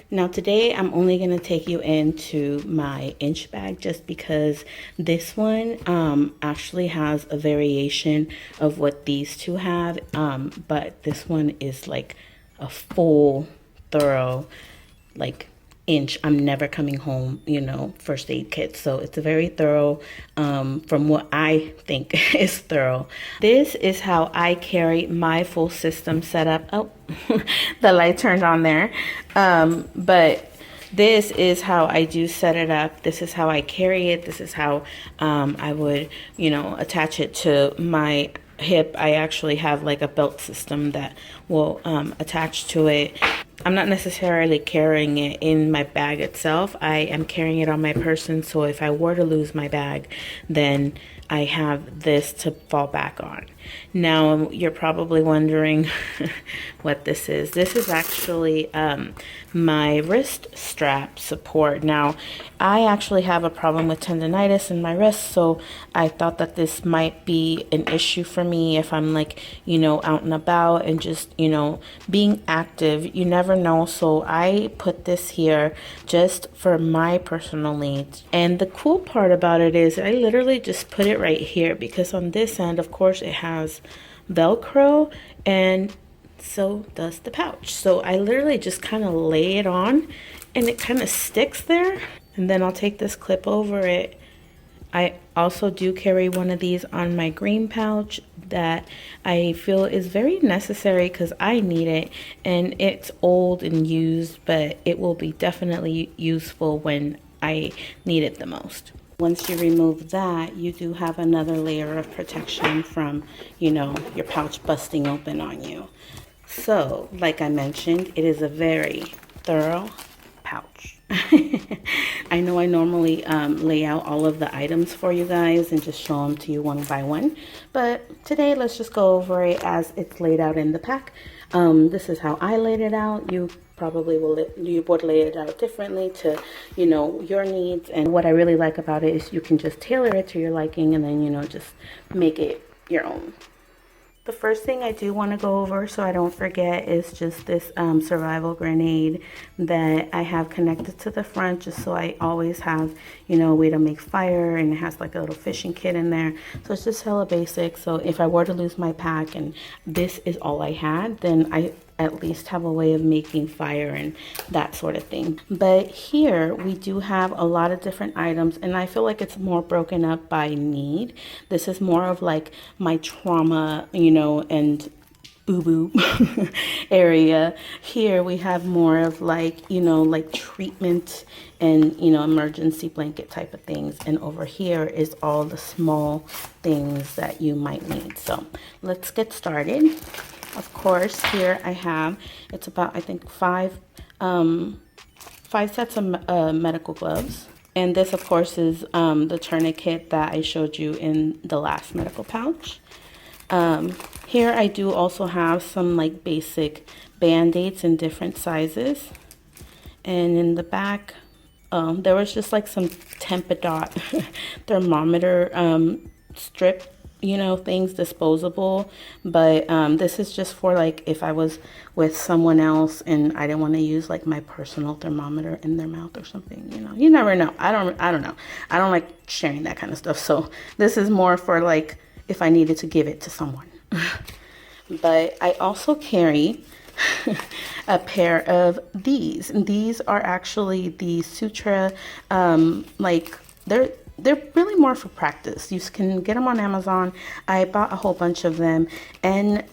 Now today I'm only going to take you into my inch bag just because this one actually has a variation of what these two have, but this one is like a full, thorough, like inch. I'm never coming home, first aid kit. So it's a very thorough, from what I think is thorough. This is how I carry my full system setup. Oh, the light turned on there. But this is how I do set it up. This is how I carry it. This is how I would, attach it to my hip. I actually have like a belt system that will attach to it. I'm not necessarily carrying it in my bag itself. I am carrying it on my person, so if I were to lose my bag, then I have this to fall back on. Now, you're probably wondering what this is. This is actually my wrist strap support. Now, I actually have a problem with tendonitis in my wrist, so I thought that this might be an issue for me if I'm like, out and about and just, being active. You never know. So I put this here just for my personal needs. And the cool part about it is I literally just put it right here because on this end, of course, it has Velcro and so does the pouch. So I literally just kind of lay it on and it kind of sticks there. And then I'll take this clip over it. I also do carry one of these on my green pouch that I feel is very necessary because I need it, and it's old and used, but it will be definitely useful when I need it the most. Once you remove that, you do have another layer of protection from, your pouch busting open on you. So, like I mentioned, it is a very thorough pouch. I know I normally lay out all of the items for you guys and just show them to you one by one, but today let's just go over it as it's laid out in the pack. This is how I laid it out. You probably you would lay it out differently to your needs, and what I really like about it is you can just tailor it to your liking and then just make it your own. The first thing I do want to go over so I don't forget is just this survival grenade that I have connected to the front, just so I always have, a way to make fire, and it has like a little fishing kit in there. So it's just hella basic. So if I were to lose my pack and this is all I had, then I at least have a way of making fire and that sort of thing. But here we do have a lot of different items, and I feel like it's more broken up by need. This is more of like my trauma, and boo-boo area. Here we have more of like, like treatment and, emergency blanket type of things. And over here is all the small things that you might need. So let's get started. Of course, here I have, it's about, I think, five sets of medical gloves. And this, of course, is the tourniquet that I showed you in the last medical pouch. Here I do also have some like basic band-aids in different sizes. And in the back, there was just like some Tempadot thermometer strip things, disposable, but this is just for like if I was with someone else and I didn't want to use like my personal thermometer in their mouth or something. You never know. I don't know. I don't like sharing that kind of stuff, so this is more for like if I needed to give it to someone. But I also carry a pair of these, and these are actually the Sutra, like they're really more for practice. You can get them on Amazon. I bought a whole bunch of them, and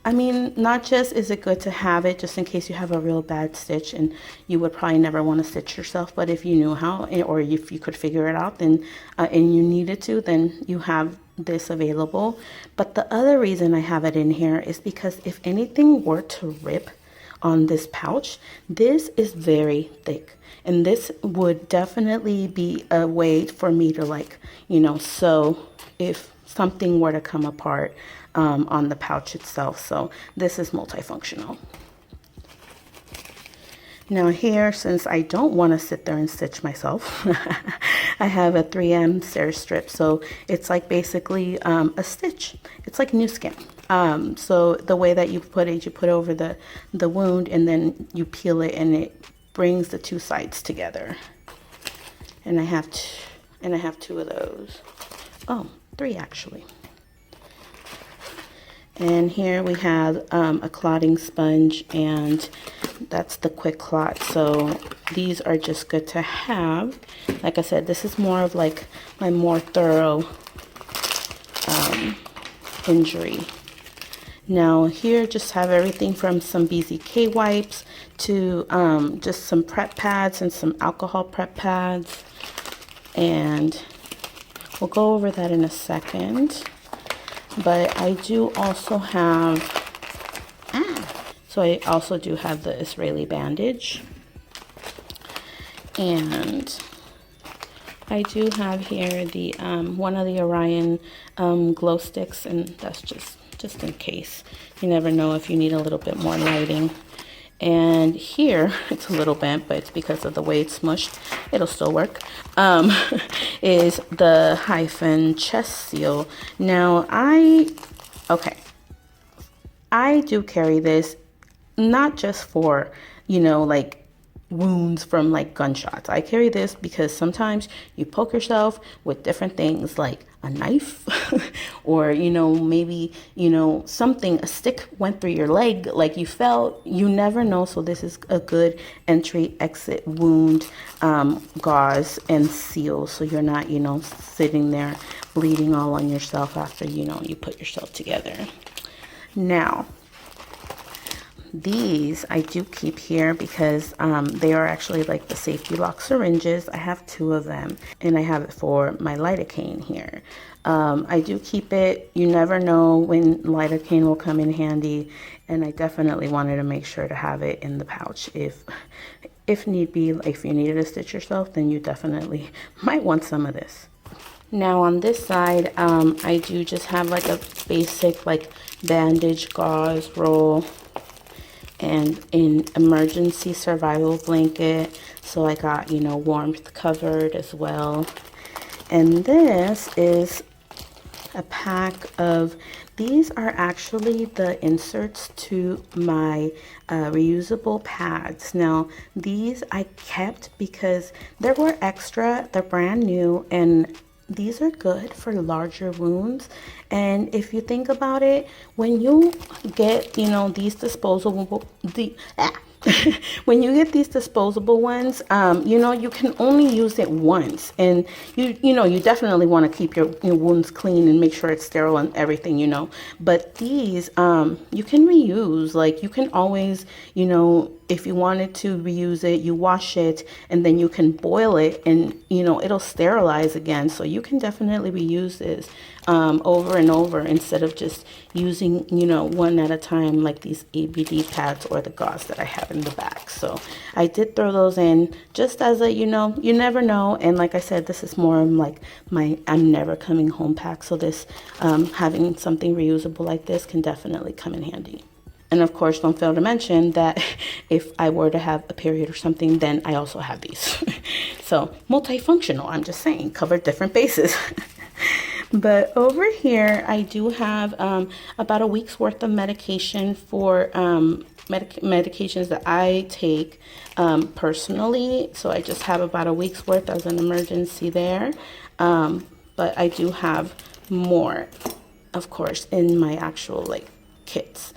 I mean, not just is it good to have it just in case you have a real bad stitch and you would probably never want to stitch yourself, but if you knew how, or if you could figure it out, then and you needed to, then you have this available. But the other reason I have it in here is because if anything were to rip on this pouch, this is very thick, and this would definitely be a way for me to like sew if something were to come apart on the pouch itself. So this is multifunctional. Now here, since I don't want to sit there and stitch myself, I have a 3M stair strip. So it's like basically a stitch. It's like new skin. So the way that you put it over the wound, and then you peel it and it brings the two sides together. And I have two of those. Oh, three actually. And here we have a clotting sponge, and that's the quick clot. So these are just good to have. Like I said, this is more of like my more thorough injury. Now here just have everything from some BZK wipes to just some prep pads and some alcohol prep pads. And we'll go over that in a second. But I do also have, so I also do have the Israeli bandage. And I do have here the one of the Orion glow sticks, and that's just in case. You never know if you need a little bit more lighting. And here, it's a little bent, but it's because of the way it's smushed. It'll still work. Is the hyphen chest seal. Now, I do carry this not just for, you know, like wounds from like gunshots. I carry this because sometimes you poke yourself with different things like a knife or, you know, maybe, you know, something, a stick went through your leg, like you felt, you never know. So this is a good entry exit wound gauze and seal, so you're not, you know, sitting there bleeding all on yourself after, you know, you put yourself together. Now these I do keep here because they are actually like the safety lock syringes. I have two of them, and I have it for my lidocaine here. I do keep it. You never know when lidocaine will come in handy, and I definitely wanted to make sure to have it in the pouch if need be. If you needed to stitch yourself, then you definitely might want some of this. Now on this side, I do just have like a basic like bandage gauze roll and an emergency survival blanket, so I got, you know, warmth covered as well. And this is a pack of, these are actually the inserts to my reusable pads. Now these I kept because they were extra, they're brand new, and these are good for larger wounds. And if you think about it, when you get, you know, these disposable, when you get these disposable ones, you know, you can only use it once, and you know, you definitely want to keep your wounds clean and make sure it's sterile and everything, you know. But these, you can reuse. Like, you can always, you know, if you wanted to reuse it, you wash it and then you can boil it, and, you know, it'll sterilize again. So you can definitely reuse this over and over instead of just using, you know, one at a time like these ABD pads or the gauze that I have in the back. So I did throw those in just as a, you know, you never know. And like I said, this is more like my I'm never coming home pack. So this having something reusable like this can definitely come in handy. And of course, don't fail to mention that if I were to have a period or something, then I also have these. So multifunctional, I'm just saying, cover different bases. But over here, I do have about a week's worth of medication for medications that I take personally. So I just have about a week's worth as an emergency there. But I do have more, of course, in my actual like kits.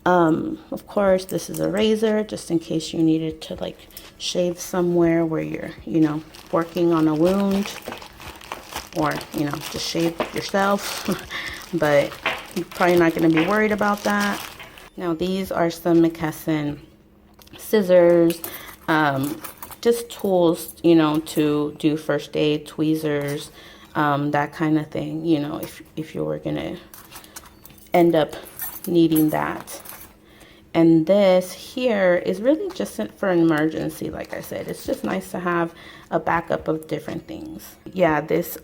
Of course, this is a razor just in case you needed to like shave somewhere where you're, you know, working on a wound, or, you know, just shave yourself. But you're probably not going to be worried about that. Now these are some McKesson scissors, just tools, you know, to do first aid, tweezers, that kind of thing, you know, if you were going to end up needing that. And this here is really just for an emergency. Like I said, it's just nice to have a backup of different things. Yeah, this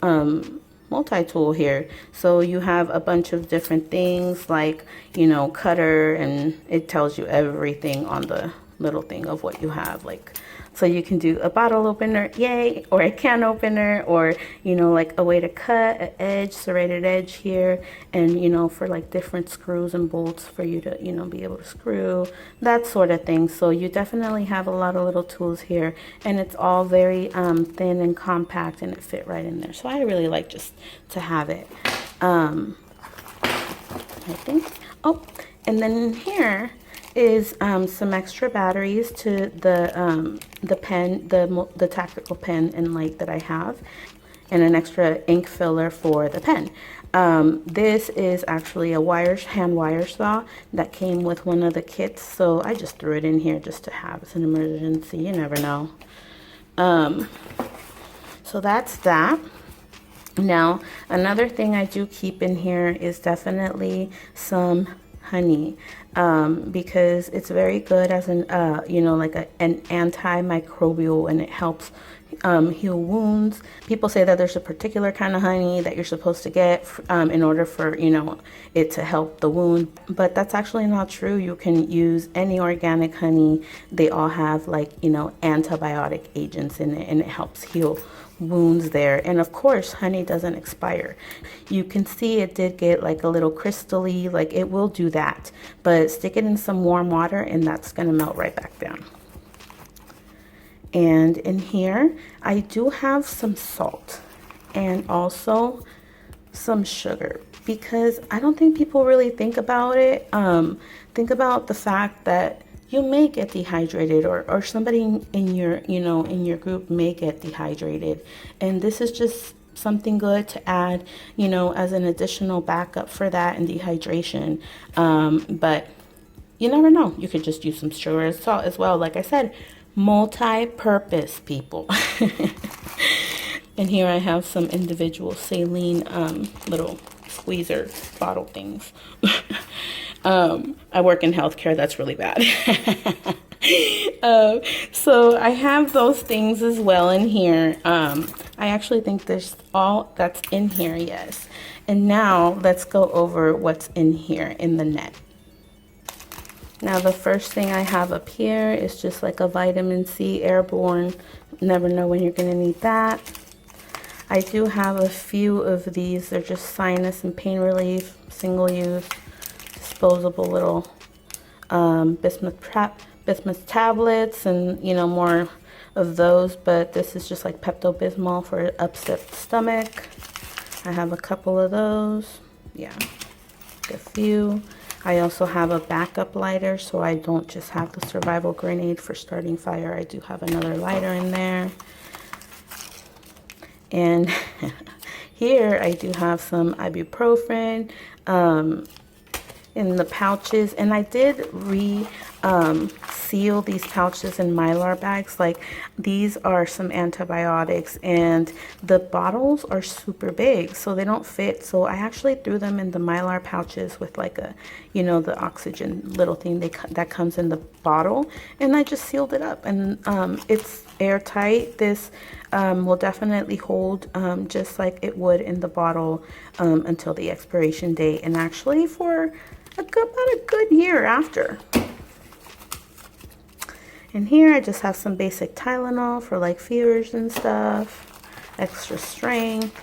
multi-tool here. So you have a bunch of different things like, you know, cutter, and it tells you everything on the little thing of what you have. Like, so you can do a bottle opener, yay, or a can opener, or, you know, like a way to cut an edge, serrated edge here, and, you know, for like different screws and bolts for you to, you know, be able to screw, that sort of thing. So you definitely have a lot of little tools here, and it's all very thin and compact, and it fit right in there. So I really like just to have it. I think, oh, and then in here is some extra batteries to the pen, the tactical pen and light that I have, and an extra ink filler for the pen. This is actually a hand wire saw that came with one of the kits, so I just threw it in here just to have. It's an emergency, you never know. So that's that. Now, another thing I do keep in here is definitely some honey, because it's very good as an you know, like an antimicrobial, and it helps heal wounds. People say that there's a particular kind of honey that you're supposed to get in order for, you know, it to help the wound, but that's actually not true. You can use any organic honey. They all have, like, you know, antibiotic agents in it, and it helps heal wounds there. And of course, honey doesn't expire. You can see it did get like a little crystally, like it will do that, but stick it in some warm water and that's gonna melt right back down. And in here I do have some salt and also some sugar, because I don't think people really think about it. Think about the fact that you may get dehydrated, or somebody in your, you know, in your group may get dehydrated, and this is just something good to add, you know, as an additional backup for that and dehydration. But you never know, you could just use some sugar and salt as well. Like I said, multi-purpose, people. And here I have some individual saline little squeezer bottle things. I work in healthcare, that's really bad. So I have those things as well in here. I actually think there's all that's in here, yes. And now let's go over what's in here in the net. Now the first thing I have up here is just like a vitamin C airborne. Never know when you're gonna need that. I do have a few of these. They're just sinus and pain relief, single use, disposable little bismuth tablets, and, you know, more of those. But this is just like Pepto-Bismol for upset stomach. I have a couple of those. Yeah, a few. I also have a backup lighter, so I don't just have the survival grenade for starting fire. I do have another lighter in there. And here I do have some ibuprofen in the pouches, and I did seal these pouches in Mylar bags. Like, these are some antibiotics, and the bottles are super big, so they don't fit. So I actually threw them in the Mylar pouches with like a, you know, the oxygen little thing that comes in the bottle, and I just sealed it up, and it's airtight. This will definitely hold just like it would in the bottle until the expiration date, and actually for about a good year after. And here I just have some basic Tylenol for like fevers and stuff, extra strength.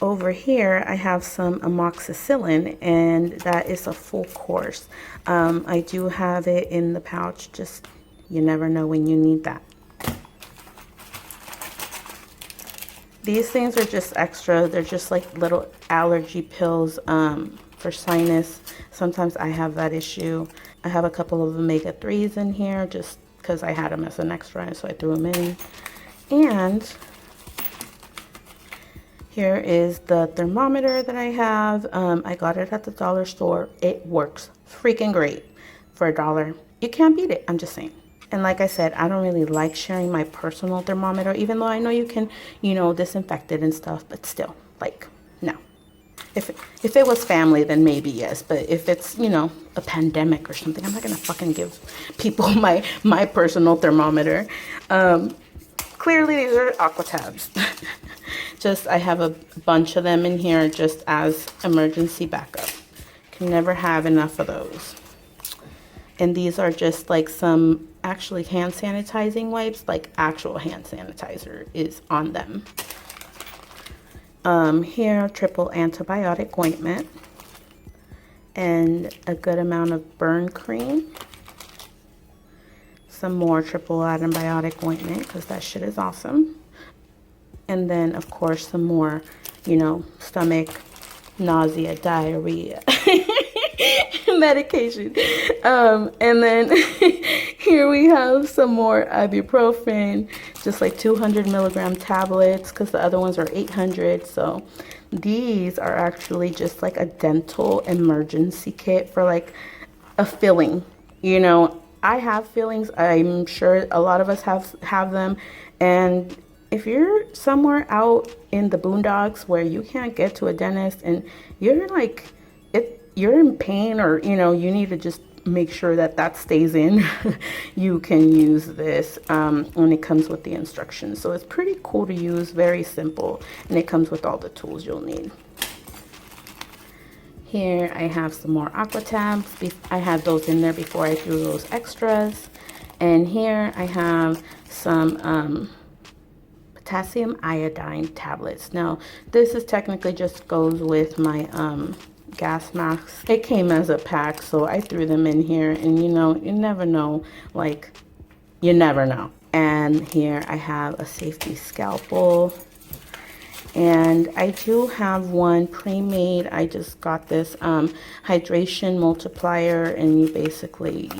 Over here I have some amoxicillin, and that is a full course. I do have it in the pouch, just you never know when you need that. These things are just extra. They're just like little allergy pills for sinus. Sometimes I have that issue. I have a couple of omega-3s in here just because I had them as an extra, so I threw them in. And here is the thermometer that I have. I got it at the dollar store. It works freaking great for $1. You can't beat it, I'm just saying. And like I said, I don't really like sharing my personal thermometer, even though I know you can, you know, disinfect it and stuff, but still, like, no. If it was family, then maybe yes, but if it's, you know, a pandemic or something, I'm not gonna fucking give people my personal thermometer. Clearly these are aqua tabs. Just, I have a bunch of them in here just as emergency backup. Can never have enough of those. And these are just like some actually hand sanitizing wipes, like actual hand sanitizer is on them. Here, triple antibiotic ointment and a good amount of burn cream. Some more triple antibiotic ointment because that shit is awesome. And then, of course, some more, you know, stomach, nausea, diarrhea medication. And then here we have some more ibuprofen, just like 200 milligram tablets because the other ones are 800. So these are actually just like a dental emergency kit for like a filling. You know, I have fillings. I'm sure a lot of us have them. And if you're somewhere out in the boondocks where you can't get to a dentist and you're like, you're in pain, or, you know, you need to just make sure that that stays in, you can use this when it comes with the instructions. So it's pretty cool to use, very simple, and it comes with all the tools you'll need. Here I have some more aqua tabs. I had those in there before I threw those extras. And here I have some potassium iodine tablets. Now this is technically just goes with my gas masks. It came as a pack, so I threw them in here, and you know, you never know, like, you never know. And here I have a safety scalpel, and I do have one pre-made. I just got this hydration multiplier, and you basically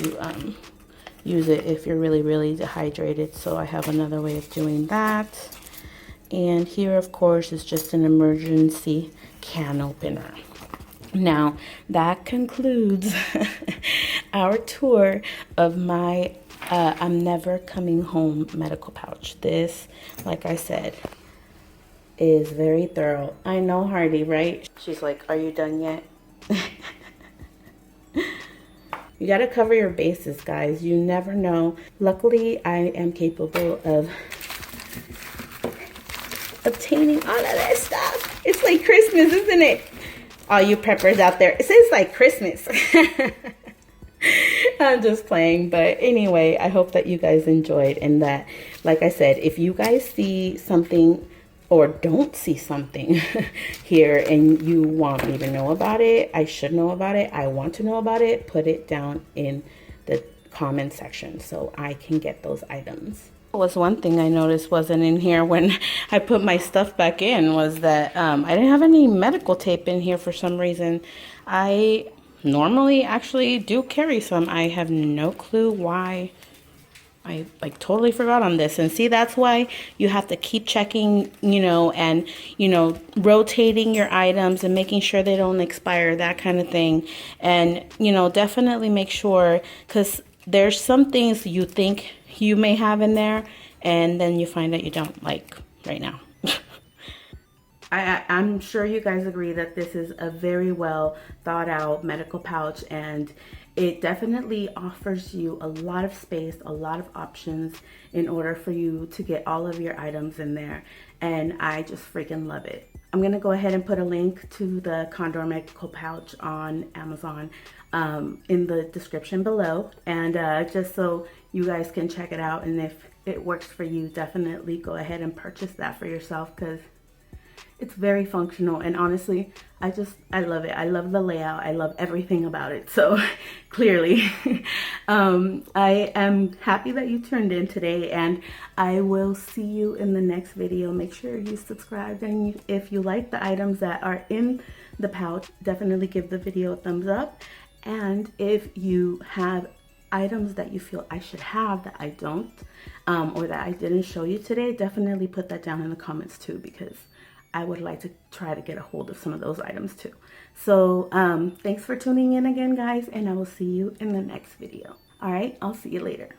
use it if you're really dehydrated. So I have another way of doing that. And here, of course, is just an emergency can opener. Now, that concludes our tour of my I'm Never Coming Home medical pouch. This, like I said, is very thorough. I know, Hardy, right? She's like, are you done yet? You gotta cover your bases, guys. You never know. Luckily, I am capable of obtaining all of that stuff. It's like Christmas, isn't it? All you preppers out there, it says like Christmas. I'm just playing, but anyway, I hope that you guys enjoyed, and that, like I said, if you guys see something or don't see something here and you want me to know about it, I should know about it, I want to know about it, put it down in the comment section so I can get those items. Was one thing I noticed wasn't in here when I put my stuff back in was that I didn't have any medical tape in here for some reason. I normally actually do carry some. I have no clue why. I like totally forgot on this. And see, that's why you have to keep checking, you know, and, you know, rotating your items and making sure they don't expire, that kind of thing. And, you know, definitely make sure, because there's some things you think you may have in there and then you find that you don't, like right now. I'm sure you guys agree that this is a very well thought out medical pouch, and it definitely offers you a lot of space, a lot of options in order for you to get all of your items in there. And I just freaking love it. I'm gonna go ahead and put a link to the CONDOR Medical Pouch on Amazon in the description below. And just so you guys can check it out, and if it works for you, definitely go ahead and purchase that for yourself, because it's very functional, and honestly, I love it. I love the layout. I love everything about it. So clearly, I am happy that you tuned in today, and I will see you in the next video. Make sure you subscribe, and if you like the items that are in the pouch, definitely give the video a thumbs up. And if you have items that you feel I should have that I don't, or that I didn't show you today, definitely put that down in the comments too, because I would like to try to get a hold of some of those items too. So thanks for tuning in again, guys, and I will see you in the next video. All right, I'll see you later.